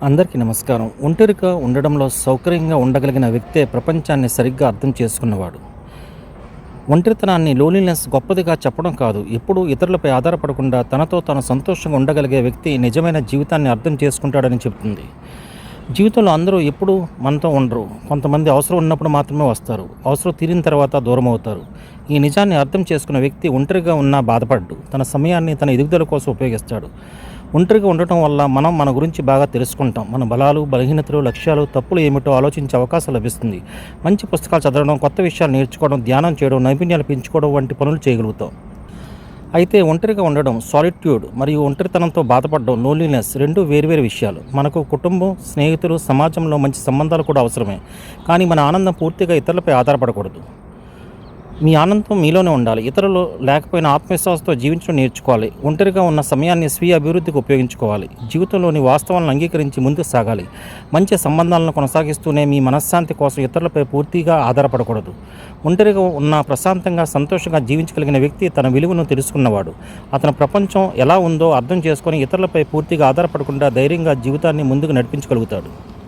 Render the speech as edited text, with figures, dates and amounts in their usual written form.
అందరికీ నమస్కారం. ఒంటరిగా ఉండడంలో సౌకర్యంగా ఉండగలిగిన వ్యక్తే ప్రపంచాన్ని సరిగ్గా అర్థం చేసుకున్నవాడు. ఒంటరితనాన్ని లోన్లీనెస్ గొప్పదిగా చెప్పడం కాదు. ఎప్పుడూ ఇతరులపై ఆధారపడకుండా తనతో తాను సంతోషంగా ఉండగలిగే వ్యక్తి నిజమైన జీవితాన్ని అర్థం చేసుకుంటాడని చెబుతుంది. జీవితంలో అందరూ ఎప్పుడూ మనతో ఉండరు. కొంతమంది అవసరం ఉన్నప్పుడు మాత్రమే వస్తారు. అవసరం తీరిన తర్వాత దూరం అవుతారు. ఈ నిజాన్ని అర్థం చేసుకున్న వ్యక్తి ఒంటరిగా ఉన్నా బాధపడ్డు. తన సమయాన్ని తన ఎదుగుదల కోసం ఉపయోగిస్తాడు. ఒంటరిగా ఉండటం వల్ల మనం మన గురించి బాగా తెలుసుకుంటాం. మన బలాలు, బలహీనతలు, లక్ష్యాలు, తప్పులు ఏమిటో ఆలోచించే అవకాశం లభిస్తుంది. మంచి పుస్తకాలు చదవడం, కొత్త విషయాలు నేర్చుకోవడం, ధ్యానం చేయడం, నైపుణ్యాలు పెంచుకోవడం వంటి పనులు చేయగలుగుతాం. అయితే ఒంటరిగా ఉండడం, సాలిట్యూడ్ మరియు ఒంటరితనంతో బాధపడడం, లోన్లీనెస్ రెండు వేర్వేరు విషయాలు. మనకు కుటుంబం, స్నేహితులు, సమాజంలో మంచి సంబంధాలు కూడా అవసరమే. కానీ మన ఆనందం పూర్తిగా ఇతరులపై ఆధారపడకూడదు. మీ ఆనందం మీలోనే ఉండాలి. ఇతరులు లేకపోయినా ఆత్మవిశ్వాసంతో జీవించడం నేర్చుకోవాలి. ఒంటరిగా ఉన్న సమయాన్ని స్వీయ అభివృద్ధికి ఉపయోగించుకోవాలి. జీవితంలోని వాస్తవాలను అంగీకరించి ముందుకు సాగాలి. మంచి సంబంధాలను కొనసాగిస్తూనే మీ మనశ్శాంతి కోసం ఇతరులపై పూర్తిగా ఆధారపడకూడదు. ఒంటరిగా ఉన్న ప్రశాంతంగా, సంతోషంగా జీవించగలిగిన వ్యక్తి తన విలువను తెలుసుకున్నవాడు. అతని ప్రపంచం ఎలా ఉందో అర్థం చేసుకొని ఇతరులపై పూర్తిగా ఆధారపడకుండా ధైర్యంగా జీవితాన్ని ముందుకు నడిపించగలుగుతాడు.